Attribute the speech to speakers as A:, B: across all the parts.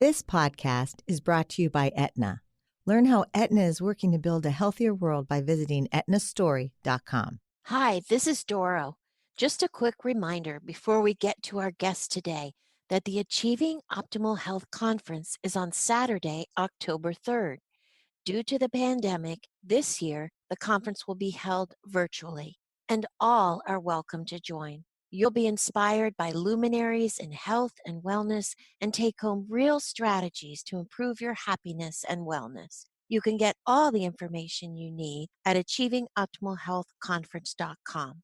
A: This podcast is brought to you by Aetna. Learn how Aetna is working to build a healthier world by visiting aetnastory.com.
B: Hi, this is Doro. Just a quick reminder before we get to our guest today that the Achieving Optimal Health Conference is on Saturday, October 3rd. Due to the pandemic, this year the conference will be held virtually, and all are welcome to join. You'll be inspired by luminaries in health and wellness and take home real strategies to improve your happiness and wellness. You can get all the information you need at achievingoptimalhealthconference.com.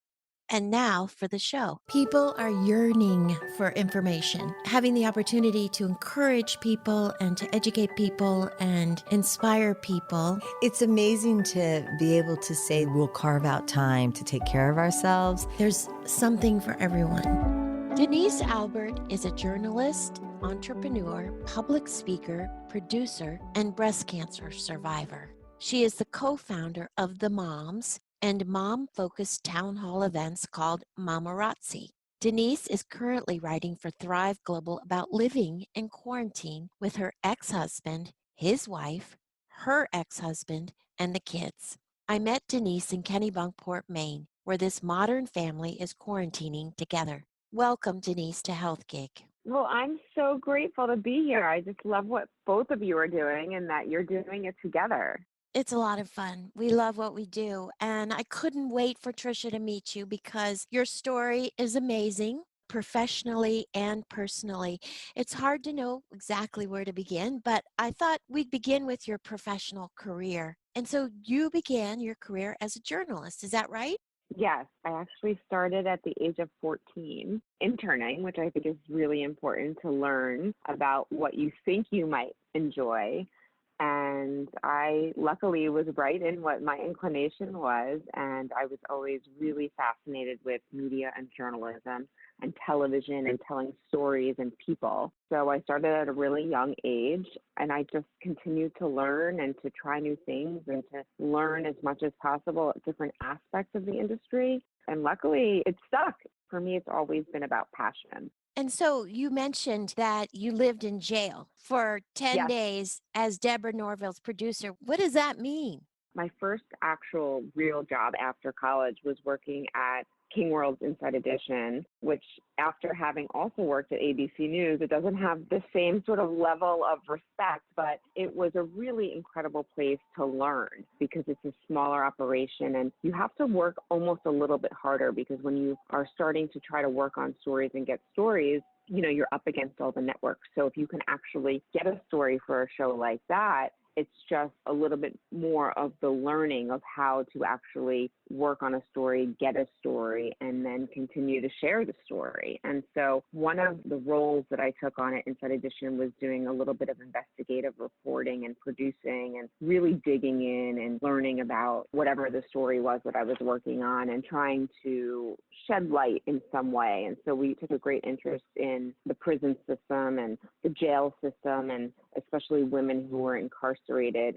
B: And now for the show.
C: People are yearning for information, having the opportunity to encourage people and to educate people and inspire people.
A: It's amazing to be able to say we'll carve out time to take care of ourselves.
C: There's something for everyone.
B: Denise Albert is a journalist, entrepreneur, public speaker, producer, and breast cancer survivor. She is the co-founder of The Moms and mom-focused town hall events called Mamarazzi. Denise is currently writing for Thrive Global about living in quarantine with her ex-husband, his wife, her ex-husband, and the kids. I met Denise in Kennebunkport, Maine, where this modern family is quarantining together. Welcome, Denise, to Health Gig.
D: Well, I'm so grateful to be here. I just love what both of you are doing and that you're doing it together.
B: It's a lot of fun. We love what we do. And I couldn't wait for Trisha to meet you because your story is amazing, professionally and personally. It's hard to know exactly where to begin, but I thought we'd begin with your professional career. And so you began your career as a journalist. Is that right?
D: Yes, I actually started at the age of 14 interning, which I think is really important to learn about what you think you might enjoy. And I luckily was right in what my inclination was, and I was always really fascinated with media and journalism and television and telling stories and people. So I started at a really young age, and I just continued to learn and to try new things and to learn as much as possible at different aspects of the industry. And luckily, it stuck. For me, it's always been about passion.
B: And so you mentioned that you lived in jail for 10
D: Yes.
B: days as Deborah Norville's producer. What does that mean?
D: My first actual real job after college was working at King World's Inside Edition, which after having also worked at ABC News, it doesn't have the same sort of level of respect, but it was a really incredible place to learn because it's a smaller operation and you have to work almost a little bit harder because when you are starting to try to work on stories and get stories, you know, you're up against all the networks. So if you can actually get a story for a show like that, it's just a little bit more of the learning of how to actually work on a story, get a story, and then continue to share the story. And so one of the roles that I took on at Inside Edition was doing a little bit of investigative reporting and producing and really digging in and learning about whatever the story was that I was working on and trying to shed light in some way. And so we took a great interest in the prison system and the jail system and especially women who were incarcerated.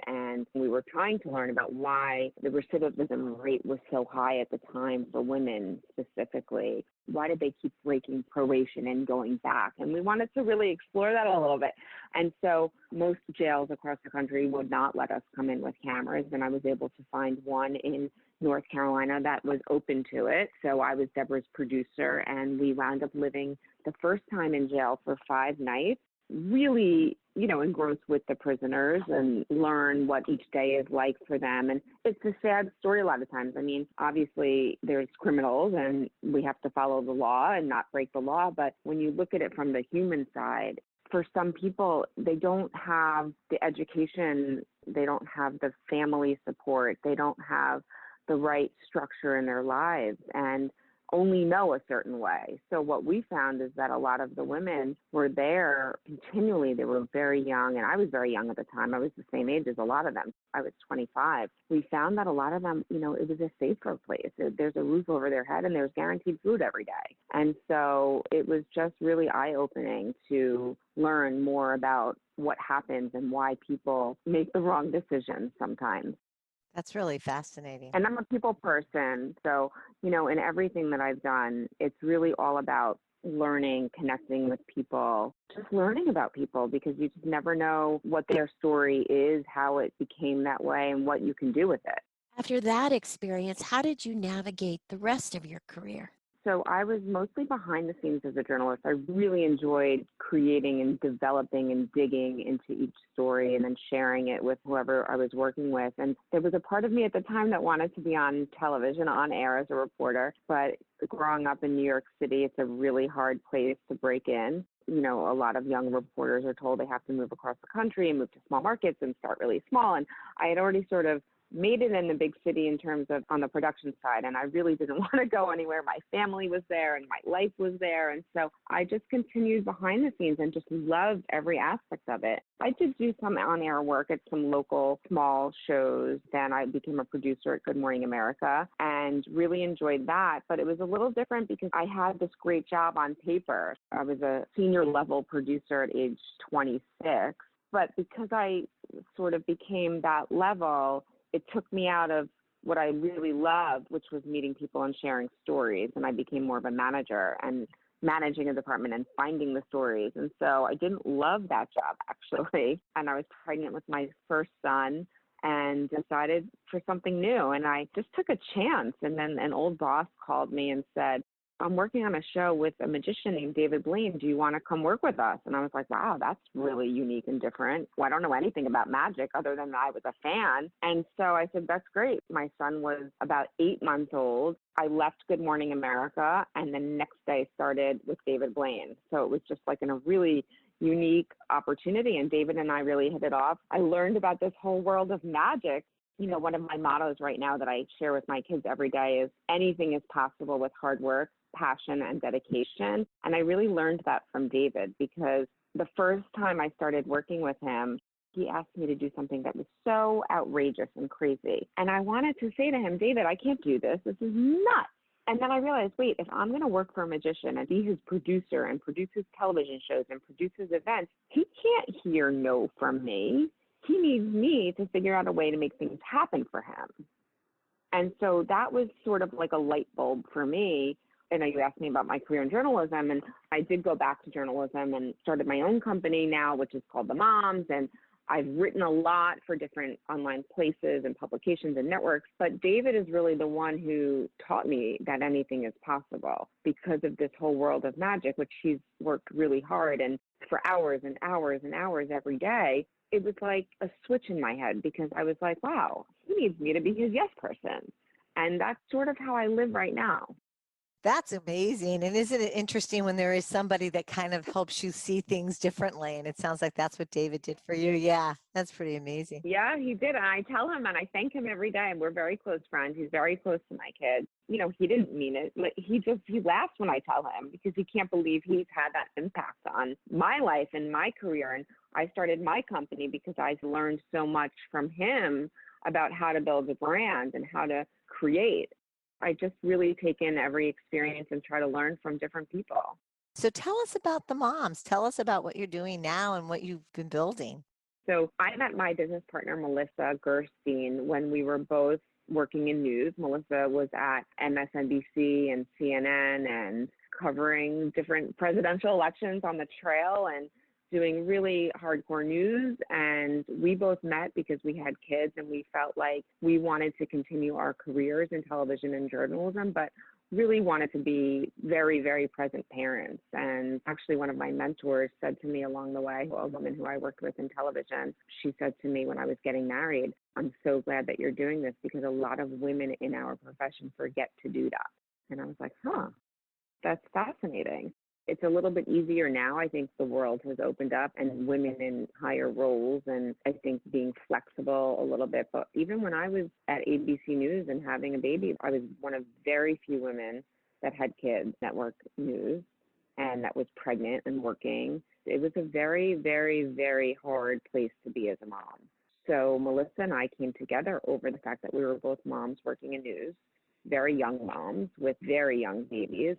D: And we were trying to learn about why the recidivism rate was so high at the time for women specifically. Why did they keep breaking probation and going back? And we wanted to really explore that a little bit. And so most jails across the country would not let us come in with cameras. And I was able to find one in North Carolina that was open to it. So I was Deborah's producer, and we wound up living the first time in jail for 5 nights, really, you know, engrossed with the prisoners and learn what each day is like for them. And it's a sad story a lot of times. I mean, obviously there's criminals and we have to follow the law and not break the law. But when you look at it from the human side, for some people, they don't have the education, they don't have the family support, they don't have the right structure in their lives and only know a certain way. So what we found is that a lot of the women were there continually. They were very young, and I was very young at the time. I was the same age as a lot of them. I was 25. We found that a lot of them, you know, it was a safer place. There's a roof over their head, and there's guaranteed food every day. And so it was just really eye-opening to learn more about what happens and why people make the wrong decisions sometimes.
A: That's really fascinating.
D: And I'm a people person. So, you know, in everything that I've done, it's really all about learning, connecting with people, just learning about people, because you just never know what their story is, how it became that way, and what you can do with it.
B: After that experience, how did you navigate the rest of your career?
D: So I was mostly behind the scenes as a journalist. I really enjoyed creating and developing and digging into each story and then sharing it with whoever I was working with. And there was a part of me at the time that wanted to be on television, on air as a reporter. But growing up in New York City, it's a really hard place to break in. You know, a lot of young reporters are told they have to move across the country and move to small markets and start really small. And I had already sort of made it in the big city in terms of on the production side, and I really didn't want to go anywhere. My family was there and my life was there, and so I just continued behind the scenes and just loved every aspect of it. I did do some on-air work at some local small shows. Then I became a producer at Good Morning America and really enjoyed that, but it was a little different because I had this great job on paper. I was a senior level producer at age 26, but because I sort of became that level, it took me out of what I really loved, which was meeting people and sharing stories. And I became more of a manager and managing a department and finding the stories. And so I didn't love that job, actually. And I was pregnant with my first son and decided for something new. And I just took a chance. And then an old boss called me and said, I'm working on a show with a magician named David Blaine. Do you want to come work with us? And I was like, wow, that's really unique and different. Well, I don't know anything about magic other than I was a fan. And so I said, that's great. My son was about 8 months old. I left Good Morning America, and the next day started with David Blaine. So it was just like in a really unique opportunity, and David and I really hit it off. I learned about this whole world of magic. You know, one of my mottos right now that I share with my kids every day is anything is possible with hard work, passion, and dedication. And I really learned that from David, because the first time I started working with him, he asked me to do something that was so outrageous and crazy. And I wanted to say to him, David, I can't do this. This is nuts. And then I realized, wait, if I'm going to work for a magician and be his producer and produce his television shows and produce his events, he can't hear no from me. He needs me to figure out a way to make things happen for him. And so that was sort of like a light bulb for me. And you asked me about my career in journalism, and I did go back to journalism and started my own company now, which is called The Moms. And I've written a lot for different online places and publications and networks. But David is really the one who taught me that anything is possible because of this whole world of magic, which he's worked really hard and for hours and hours and hours every day. It was like a switch in my head, because I was like, wow, he needs me to be his yes person. And that's sort of how I live right now.
A: That's amazing. And isn't it interesting when there is somebody that kind of helps you see things differently? And it sounds like that's what David did for you. Yeah, that's pretty amazing.
D: Yeah, he did. And I tell him and I thank him every day. And we're very close friends. He's very close to my kids. You know, he didn't mean it. He laughs when I tell him, because he can't believe he's had that impact on my life and my career. And I started my company because I learned so much from him about how to build a brand and how to create. I just really take in every experience and try to learn from different people.
A: So tell us about the Moms. Tell us about what you're doing now and what you've been building.
D: So I met my business partner, Melissa Gerstein, when we were both working in news. Melissa was at MSNBC and CNN and covering different presidential elections on the trail and doing really hardcore news. And we both met because we had kids and we felt like we wanted to continue our careers in television and journalism, but really wanted to be very, very present parents. And actually one of my mentors said to me along the way, a woman who I worked with in television, she said to me when I was getting married, I'm so glad that you're doing this, because a lot of women in our profession forget to do that. And I was like, that's fascinating. It's a little bit easier now. I think the world has opened up and women in higher roles, and I think being flexible a little bit. But even when I was at ABC News and having a baby, I was one of very few women that had kids, network news, and that was pregnant and working. It was a very, very, very hard place to be as a mom. So Melissa and I came together over the fact that we were both moms working in news, very young moms with very young babies.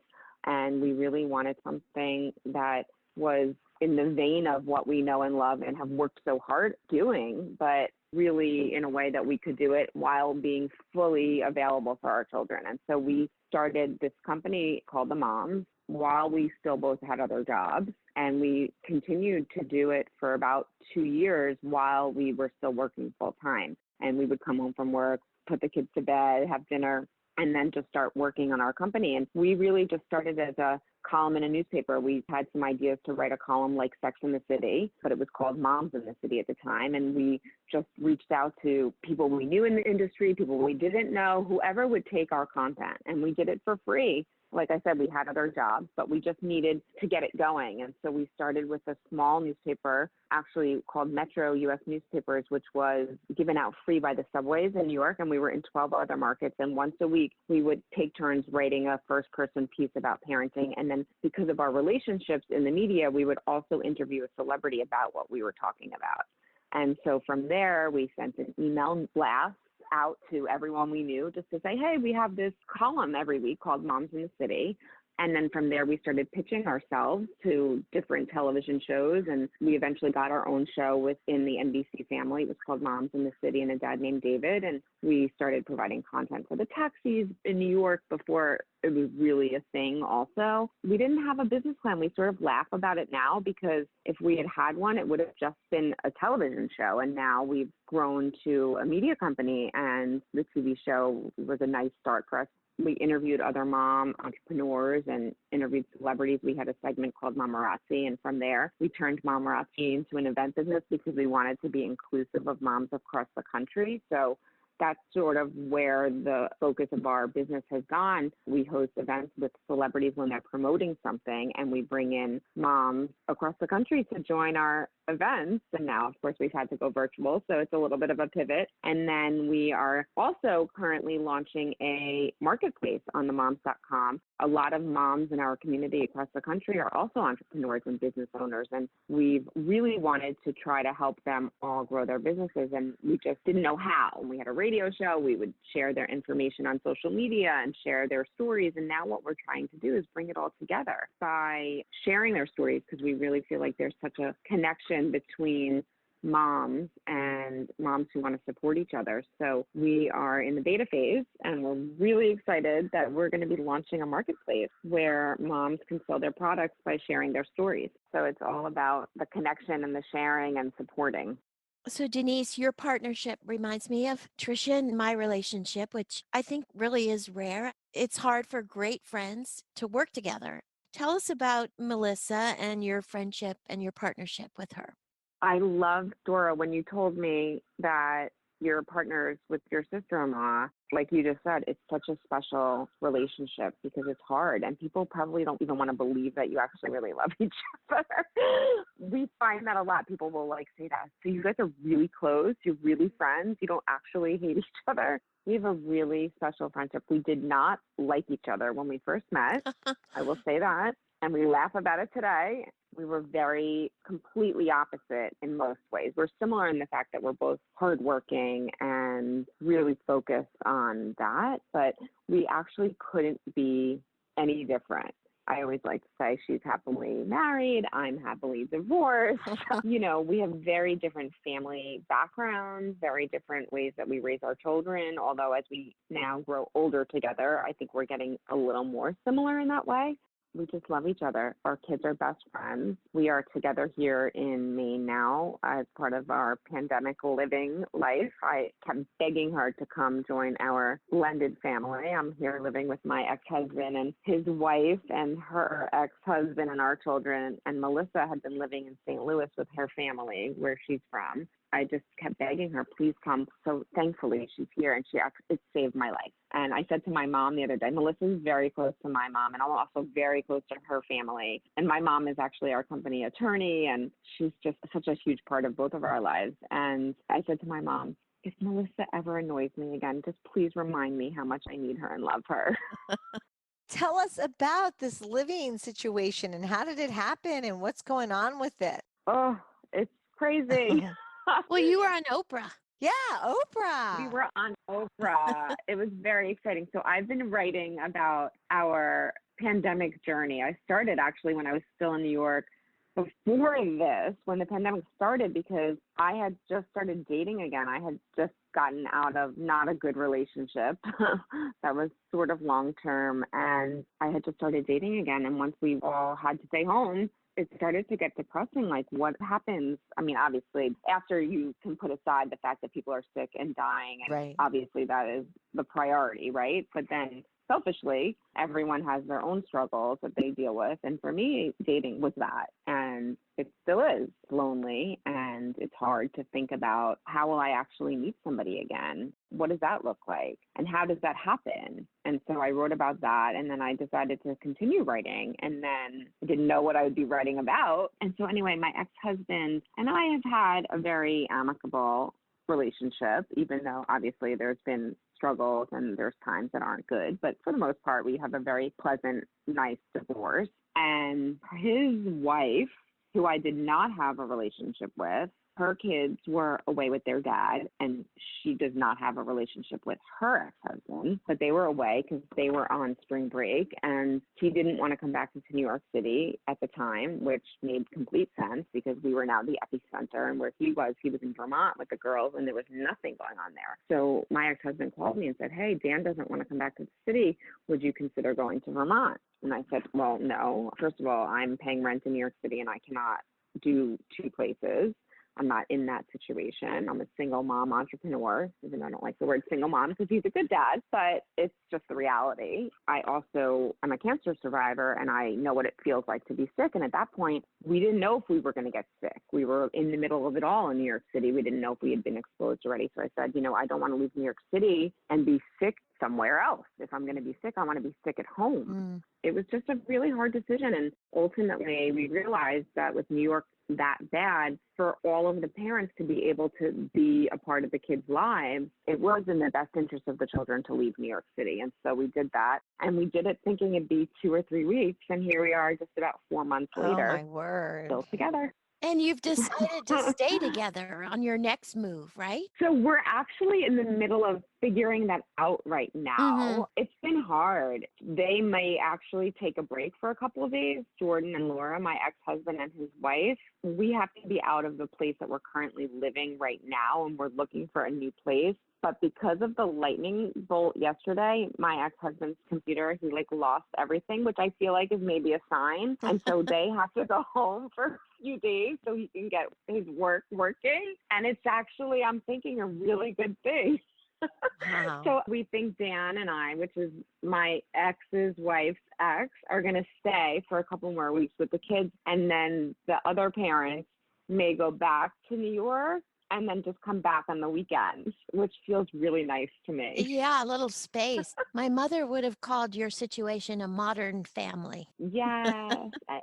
D: And we really wanted something that was in the vein of what we know and love and have worked so hard doing, but really in a way that we could do it while being fully available for our children. And so we started this company called The Moms. while we still both had other jobs. And we continued to do it for about 2 years while we were still working full time. And we would come home from work, put the kids to bed, have dinner, and then just start working on our company. And we really just started as a column in a newspaper. We had some ideas to write a column like Sex in the City, but it was called Moms in the City at the time. And we just reached out to people we knew in the industry, people we didn't know, whoever would take our content. And we did it for free. Like I said, we had other jobs, but we just needed to get it going. And so we started with a small newspaper, actually called Metro US Newspapers, which was given out free by the subways in New York. And we were in 12 other markets. And once a week, we would take turns writing a first-person piece about parenting. And then because of our relationships in the media, we would also interview a celebrity about what we were talking about. And so from there, we sent an email blast out to everyone we knew just to say, hey, we have this column every week called Moms in the City. And then from there, we started pitching ourselves to different television shows. And we eventually got our own show within the NBC family. It was called Moms in the City and a dad named David. And we started providing content for the taxis in New York before it was really a thing also. We didn't have a business plan. We sort of laugh about it now because if we had had one, it would have just been a television show. And now we've grown to a media company, and the TV show was a nice start for us. We interviewed other mom entrepreneurs and interviewed celebrities. We had a segment called Mamarazzi, and from there, we turned Mamarazzi into an event business because we wanted to be inclusive of moms across the country. So that's sort of where the focus of our business has gone. We host events with celebrities when they're promoting something, and we bring in moms across the country to join our events. And now, of course, we've had to go virtual, so it's a little bit of a pivot. And then we are also currently launching a marketplace on themoms.com. A lot of moms in our community across the country are also entrepreneurs and business owners, and we've really wanted to try to help them all grow their businesses, and we just didn't know how. We had a radio show. We would share their information on social media and share their stories, and now what we're trying to do is bring it all together by sharing their stories, because we really feel like there's such a connection between moms and moms who want to support each other. So we are in the beta phase, and we're really excited that we're going to be launching a marketplace where moms can sell their products by sharing their stories. So it's all about the connection and the sharing and supporting.
B: So, Denise, your partnership reminds me of Trisha and my relationship, which I think really is rare. It's hard for great friends to work together. Tell us about Melissa and your friendship and your partnership with her.
D: I loved, Dora, when you told me that you're partners with your sister-in-law. Like you just said, it's such a special relationship because it's hard, and people probably don't even want to believe that you actually really love each other. We find that a lot. People will say that. So you guys are really close. You're really friends. You don't actually hate each other. We have a really special friendship. We did not like each other when we first met. I will say that. And we laugh about it today. We were very completely opposite in most ways. We're similar in the fact that we're both hardworking and really focused on that, but we actually couldn't be any different. I always like to say she's happily married, I'm happily divorced. We have very different family backgrounds, very different ways that we raise our children, although as we now grow older together, I think we're getting a little more similar in that way. We just love each other. Our kids are best friends. We are together here in Maine now as part of our pandemic living life. I kept begging her to come join our blended family. I'm here living with my ex-husband and his wife and her ex-husband and our children. And Melissa had been living in St. Louis with her family, where she's from. I just kept begging her, please come. So thankfully she's here, and it saved my life. And I said to my mom the other day, Melissa's very close to my mom, and I'm also very close to her family. And my mom is actually our company attorney, and she's just such a huge part of both of our lives. And I said to my mom, if Melissa ever annoys me again, just please remind me how much I need her and love her.
A: Tell us about this living situation, and how did it happen, and what's going on with it?
D: Oh, it's crazy.
B: Well, you were on Oprah.
A: Yeah, Oprah.
D: We were on Oprah. It was very exciting. So I've been writing about our pandemic journey. I started actually when I was still in New York before this, when the pandemic started, because I had just started dating again. I had just gotten out of not a good relationship that was sort of long term, and I had just started dating again. And once we all had to stay home, it started to get depressing. Like, what happens? I mean, obviously, after you can put aside the fact that people are sick and dying, and
A: Right.
D: obviously that is the priority, right? But then selfishly, everyone has their own struggles that they deal with. And for me, dating was that. And it still is lonely. And it's hard to think about, how will I actually meet somebody again? What does that look like? And how does that happen? And so I wrote about that. And then I decided to continue writing. And then I didn't know what I would be writing about. And so anyway, my ex-husband and I have had a very amicable relationship, even though obviously there's been struggles and there's times that aren't good. But for the most part, we have a very pleasant, nice divorce. And his wife, who I did not have a relationship with, her kids were away with their dad, and she does not have a relationship with her ex-husband, but they were away because they were on spring break, and he didn't want to come back into New York City at the time, which made complete sense because we were now the epicenter, and where he was in Vermont with the girls, and there was nothing going on there. So my ex-husband called me and said, hey, Dan doesn't want to come back to the city. Would you consider going to Vermont? And I said, well, no. First of all, I'm paying rent in New York City, and I cannot do two places. I'm not in that situation. I'm a single mom entrepreneur, even though I don't like the word single mom because he's a good dad, but it's just the reality. I also am a cancer survivor, and I know what it feels like to be sick. And at that point, we didn't know if we were going to get sick. We were in the middle of it all in New York City. We didn't know if we had been exposed already. So I said, I don't want to leave New York City and be sick somewhere else. If I'm going to be sick, I want to be sick at home. It was just a really hard decision. And ultimately, we realized that with New York that bad, for all of the parents to be able to be a part of the kids' lives, it was in the best interest of the children to leave New York City. And so we did that. And we did it thinking it'd be 2 or 3 weeks. And here we are just about 4 months later.
A: Oh, my word.
D: Still together.
B: And you've decided to stay together on your next move, right?
D: So we're actually in the middle of figuring that out right now. It's been hard. They may actually take a break for a couple of days. Jordan and Laura, my ex-husband and his wife, we have to be out of the place that we're currently living right now, and we're looking for a new place. But because of the lightning bolt yesterday, my ex-husband's computer, he lost everything, which I feel like is maybe a sign. And so they have to go home for a few days so he can get his work working. And it's actually, I'm thinking, a really good thing.
A: Wow.
D: So we think Dan and I, which is my ex's wife's ex, are going to stay for a couple more weeks with the kids. And then the other parents may go back to New York and then just come back on the weekends, which feels really nice to me.
B: Yeah, a little space. My mother would have called your situation a modern family.
D: Yes.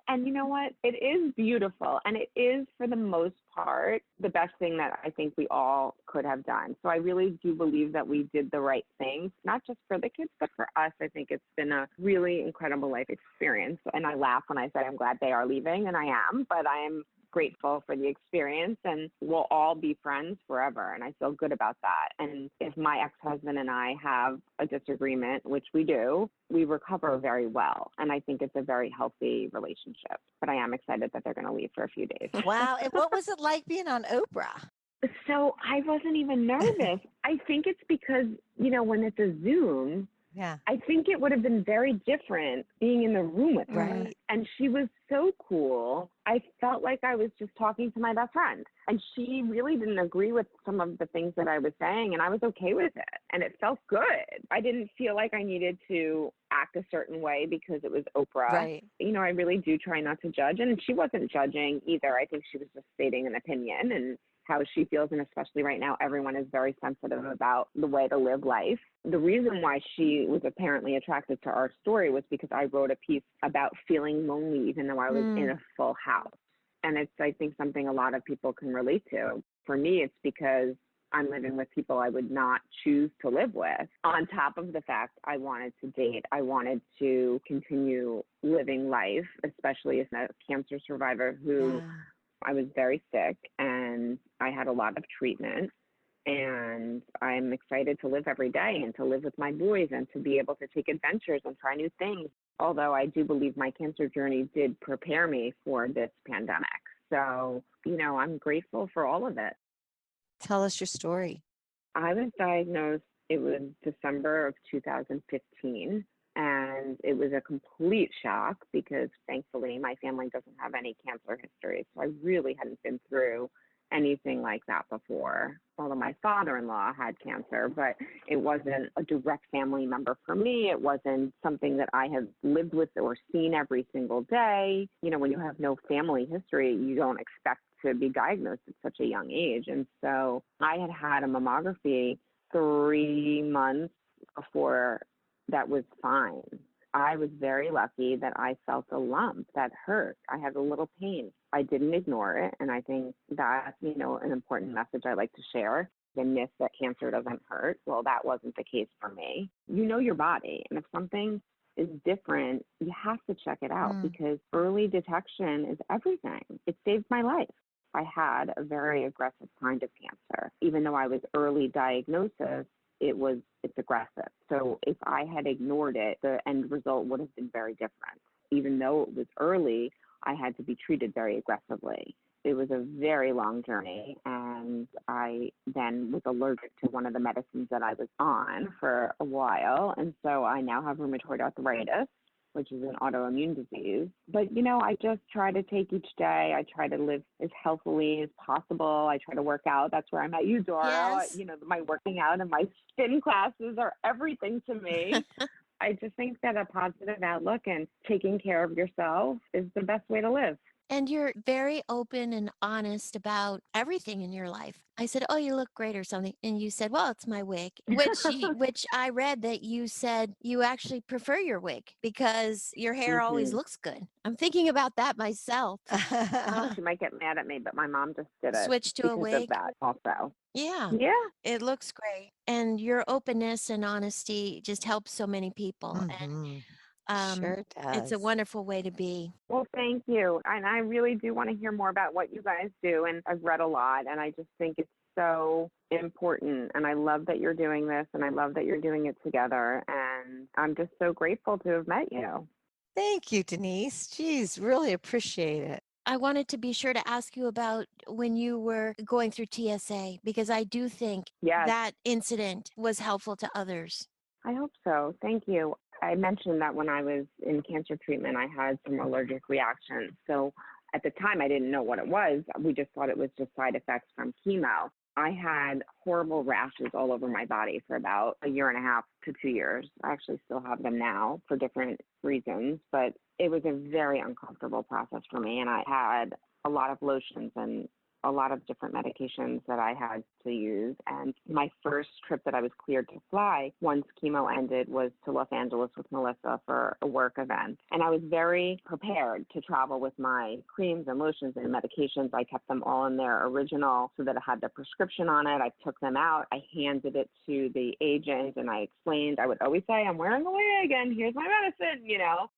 D: And you know what? It is beautiful. And it is, for the most part, the best thing that I think we all could have done. So I really do believe that we did the right thing, not just for the kids, but for us. I think it's been a really incredible life experience. And I laugh when I say I'm glad they are leaving, and I am, but I am grateful for the experience, and we'll all be friends forever. And I feel good about that. And if my ex-husband and I have a disagreement, which we do, we recover very well. And I think it's a very healthy relationship. But I am excited that they're going to leave for a few days.
A: Wow. And what was it like being on Oprah?
D: So I wasn't even nervous. I think it's because, when it's a Zoom,
A: Yeah.
D: I think it would have been very different being in the room with her.
A: Right.
D: And she was so cool. I felt like I was just talking to my best friend. And she really didn't agree with some of the things that I was saying, and I was okay with it. And it felt good. I didn't feel like I needed to act a certain way because it was Oprah.
A: Right.
D: I really do try not to judge. And she wasn't judging either. I think she was just stating an opinion and how she feels, and especially right now, everyone is very sensitive about the way to live life. The reason why she was apparently attracted to our story was because I wrote a piece about feeling lonely even though I was in a full house. And it's, I think, something a lot of people can relate to. For me, it's because I'm living with people I would not choose to live with. On top of the fact I wanted to date, I wanted to continue living life, especially as a cancer survivor who I was very sick and I had a lot of treatment. And I'm excited to live every day and to live with my boys and to be able to take adventures and try new things. Although I do believe my cancer journey did prepare me for this pandemic. So, I'm grateful for all of it.
A: Tell us your story.
D: I was diagnosed, it was December of 2015, and it was a complete shock because thankfully my family doesn't have any cancer history. So I really hadn't been through anything like that before. Although my father-in-law had cancer, but it wasn't a direct family member for me. It wasn't something that I have lived with or seen every single day. When you have no family history, you don't expect to be diagnosed at such a young age. And so I had a mammography 3 months before that was fine. I was very lucky that I felt a lump that hurt. I had a little pain. I didn't ignore it. And I think that's, an important message I like to share. The myth that cancer doesn't hurt. Well, that wasn't the case for me. You know your body. And if something is different, you have to check it out because early detection is everything. It saved my life. I had a very aggressive kind of cancer. Even though I was early diagnosis, it's aggressive. So if I had ignored it, the end result would have been very different. Even though it was early, I had to be treated very aggressively. It was a very long journey, and I then was allergic to one of the medicines that I was on for a while, and so I now have rheumatoid arthritis, which is an autoimmune disease. But, I just try to take each day. I try to live as healthily as possible. I try to work out. That's where I met you, Dora.
B: Yes.
D: My working out and my spin classes are everything to me. I just think that a positive outlook and taking care of yourself is the best way to live.
B: And you're very open and honest about everything in your life. I said, "Oh, you look great," or something, and you said, "Well, it's my wig," which I read that you said you actually prefer your wig because your hair always looks good. I'm thinking about that myself.
D: She might get mad at me, but my mom just did it
B: Switch to a
D: because
B: wig.
D: of that also.
B: Yeah,
D: Yeah.
B: it looks great, and your openness and honesty just helps so many people, and
A: Sure
B: it's a
A: does.
B: wonderful way to be.
D: Well, thank you. And I really do want to hear more about what you guys do. And I've read a lot, and I just think it's so important. And I love that you're doing this, and I love that you're doing it together. And I'm just so grateful to have met you.
A: Thank you, Denise. Geez, really appreciate it.
B: I wanted to be sure to ask you about when you were going through TSA, because I do think
D: Yes,
B: that incident was helpful to others.
D: I hope so. Thank you. I mentioned that when I was in cancer treatment, I had some allergic reactions. So at the time, I didn't know what it was. We just thought it was just side effects from chemo. I had horrible rashes all over my body for about 1.5 to 2 years. I actually still have them now for different reasons, but it was a very uncomfortable process for me. And I had a lot of lotions and a lot of different medications that I had to use. And my first trip that I was cleared to fly once chemo ended was to Los Angeles with Melissa for a work event. And I was very prepared to travel with my creams and lotions and medications. I kept them all in their original so that it had the prescription on it. I took them out. I handed it to the agent and I explained. I would always say, "I'm wearing a wig and here's my medicine,"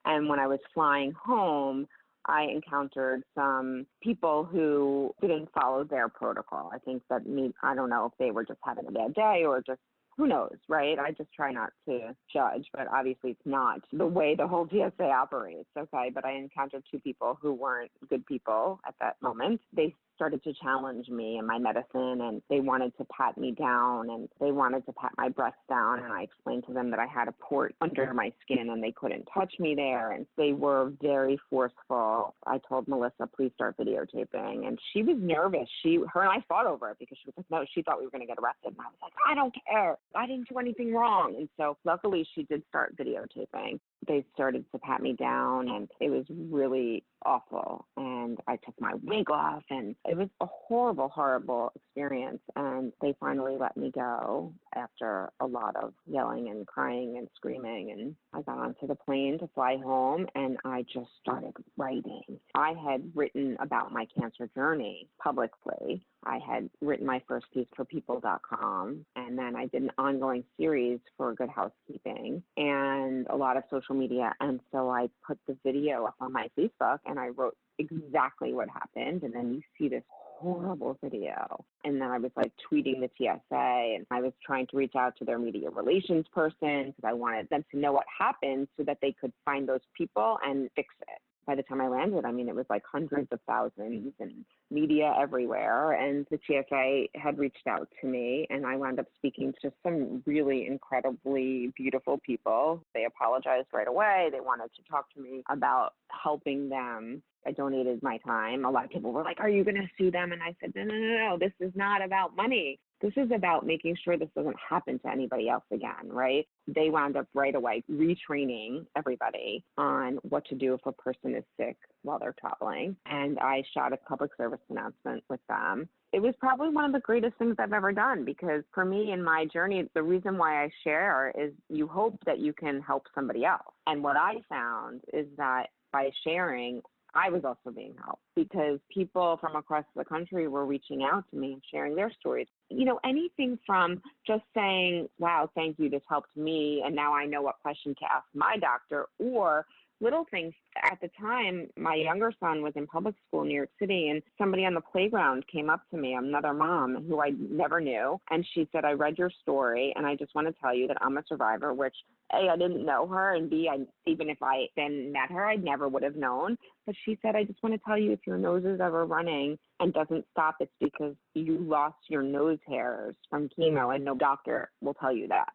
D: And when I was flying home, I encountered some people who didn't follow their protocol. I think that I don't know if they were just having a bad day or just, who knows, right? I just try not to judge, but obviously it's not the way the whole TSA operates, okay? But I encountered 2 people who weren't good people at that moment. They started to challenge me and my medicine, and they wanted to pat me down, and they wanted to pat my breasts down, and I explained to them that I had a port under my skin and they couldn't touch me there, and they were very forceful. I told Melissa, "Please start videotaping," and she was nervous. Her and I fought over it because she was like, "No," she thought we were going to get arrested, and I was like, "I don't care. I didn't do anything wrong." And so luckily she did start videotaping. They started to pat me down, and it was really awful. And I took my wig off, and it was a horrible, horrible experience. And they finally let me go after a lot of yelling and crying and screaming. And I got onto the plane to fly home, and I just started writing. I had written about my cancer journey publicly. I had written my first piece for people.com, and then I did an ongoing series for Good Housekeeping and a lot of social media. And so I put the video up on my Facebook, and I wrote exactly what happened. And then you see this horrible video. And then I was like tweeting the TSA, and I was trying to reach out to their media relations person because I wanted them to know what happened so that they could find those people and fix it. By the time I landed, I mean, it was like hundreds of thousands and media everywhere. And the TSA had reached out to me, and I wound up speaking to some really incredibly beautiful people. They apologized right away. They wanted to talk to me about helping them. I donated my time. A lot of people were like, are you going to sue them? And I said, no. This is not about money. This is about making sure this doesn't happen to anybody else again, right? They wound up right away retraining everybody on what to do if a person is sick while they're traveling. And I shot a public service announcement with them. It was probably one of the greatest things I've ever done, because for me in my journey, the reason why I share is you hope that you can help somebody else. And what I found is that by sharing, I was also being helped, because people from across the country were reaching out to me and sharing their stories. You know, anything from just saying, wow, thank you, this helped me, and now I know what question to ask my doctor, or little things. At the time, my younger son was in public school in New York City, and somebody on the playground came up to me, another mom who I never knew, and she said, I read your story, and I just want to tell you that I'm a survivor, which A, I didn't know her, and B, even if I then met her, I never would have known. But she said, I just want to tell you, if your nose is ever running and doesn't stop, it's because you lost your nose hairs from chemo, and no doctor will tell you that.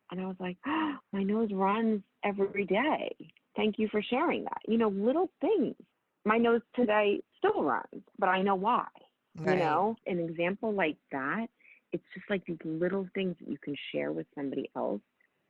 D: And I was like, oh, my nose runs every day. Thank you for sharing that. You know, little things. My nose today still runs, but I know why.
A: Right.
D: You know, an example like that, it's just like these little things that you can share with somebody else.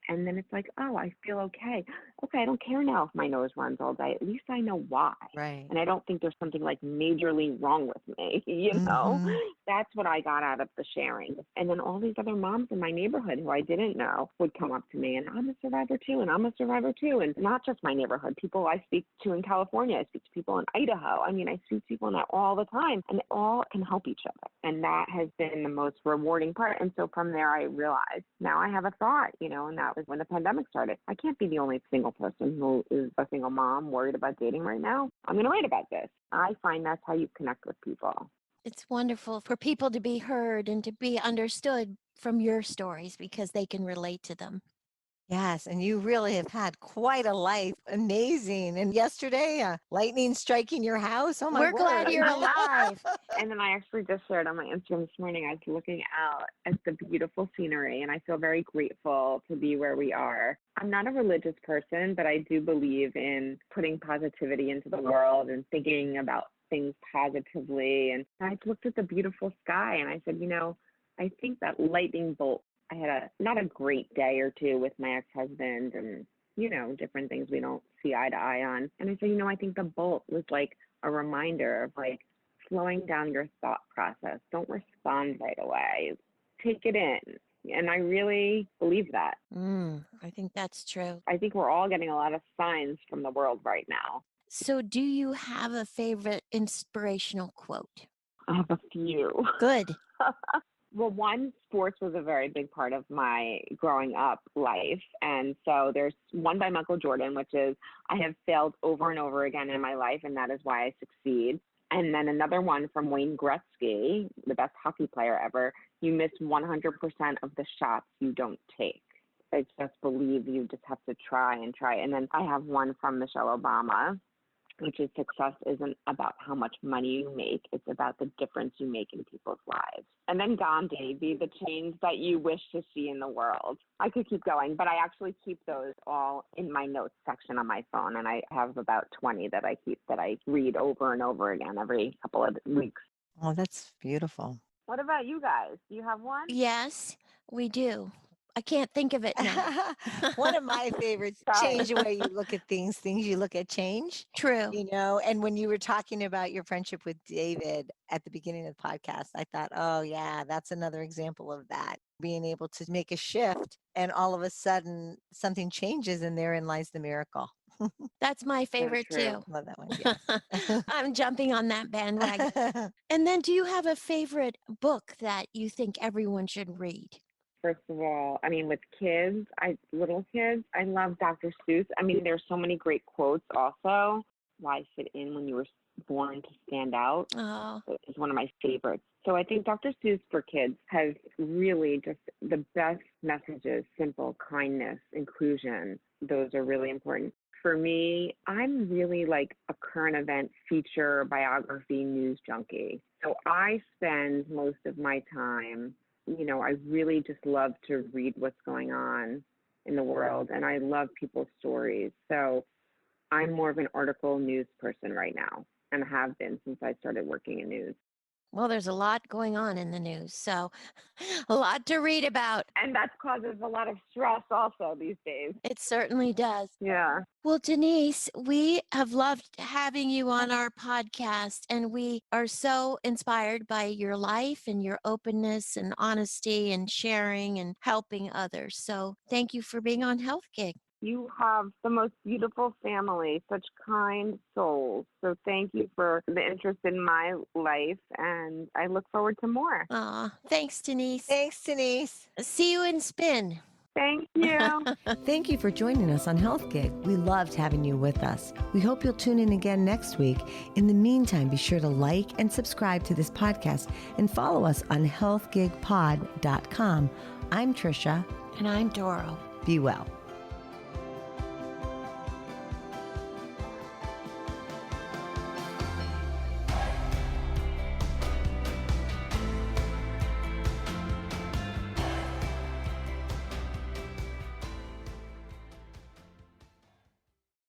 D: And then it's like, oh, I feel okay. Okay, I don't care now if my nose runs all day. At least I know why.
A: Right.
D: And I don't think there's something like majorly wrong with me, you know?
A: Mhm.
D: That's what I got out of the sharing. And then all these other moms in my neighborhood who I didn't know would come up to me, and I'm a survivor too, and I'm a survivor too. And not just my neighborhood, people I speak to in California, I speak to people in Idaho. I mean, I speak to people in that all the time, and they all can help each other. And that has been the most rewarding part. And so from there, I realized now I have a thought, you know, and that was when the pandemic started. I can't be the only single person who is a single mom worried about dating right now. I'm going to write about this. I find that's how you connect with people.
B: It's wonderful for people to be heard and to be understood from your stories because they can relate to them.
A: Yes, and you really have had quite a life. Amazing. And yesterday, lightning striking your house. Oh my
B: We're glad
A: word.
B: you're alive.
D: And then I actually just shared on my Instagram this morning, I was looking out at the beautiful scenery, and I feel very grateful to be where we are. I'm not a religious person, but I do believe in putting positivity into the world and thinking about things positively. And I looked at the beautiful sky, and I said, you know, I think that lightning bolt, I had not a great day or two with my ex-husband and, you know, different things we don't see eye to eye on. And I said, you know, I think the bolt was like a reminder of like slowing down your thought process. Don't respond right away. Take it in. And I really believe that.
B: I think that's true.
D: I think we're all getting a lot of signs from the world right now.
B: So do you have a favorite inspirational quote?
D: I have a few.
B: Good.
D: Well, one, sports was a very big part of my growing up life. And so there's one by Michael Jordan, which is, I have failed over and over again in my life, and that is why I succeed. And then another one from Wayne Gretzky, the best hockey player ever, you miss 100% of the shots you don't take. I just believe you just have to try and try. And then I have one from Michelle Obama, which is, success isn't about how much money you make. It's about the difference you make in people's lives. And then Gandhi, be the change that you wish to see in the world. I could keep going, but I actually keep those all in my notes section on my phone. And I have about 20 that I keep, that I read over and over again every couple of weeks.
A: Oh, that's beautiful.
D: What about you guys? Do you have one?
B: Yes, we do. I can't think of it now.
A: One of my favorites,
D: Sorry.
A: change the way you look at things you look at change.
B: True.
A: You know, and when you were talking about your friendship with David at the beginning of the podcast, I thought, oh yeah, that's another example of that. Being able to make a shift and all of a sudden something changes, and therein lies the miracle.
B: That's my favorite
D: true.
B: too.
A: Love that one. Yes.
B: I'm jumping on that bandwagon. And then do you have a favorite book that you think everyone should read?
D: First of all, I mean, with kids, little kids, I love Dr. Seuss. I mean, there's so many great quotes also. Why fit in when you were Born to Stand Out.
B: Oh,
D: Is one of my favorites. So I think Dr. Seuss for Kids has really just the best messages: simple, kindness, inclusion. Those are really important. For me, I'm really like a current event feature biography news junkie. So I spend most of my time, I really just love to read what's going on in the world, and I love people's stories. So I'm more of an article news person right now, and have been since I started working in news.
B: well, there's a lot going on in the news, so a lot to read about.
D: And that causes a lot of stress also these days.
B: It certainly does.
D: Yeah.
B: Well, Denise, we have loved having you on our podcast, and we are so inspired by your life and your openness and honesty and sharing and helping others. So thank you for being on Health Gig.
D: You have the most beautiful family, such kind souls. So thank you for the interest in my life, and I look forward to more.
B: Aw, thanks, Denise.
A: Thanks, Denise.
B: See you in Spin.
D: Thank you.
A: Thank you for joining us on Health Gig. We loved having you with us. We hope you'll tune in again next week. In the meantime, be sure to like and subscribe to this podcast and follow us on healthgigpod.com. I'm Trisha.
B: And I'm Doro.
A: Be well.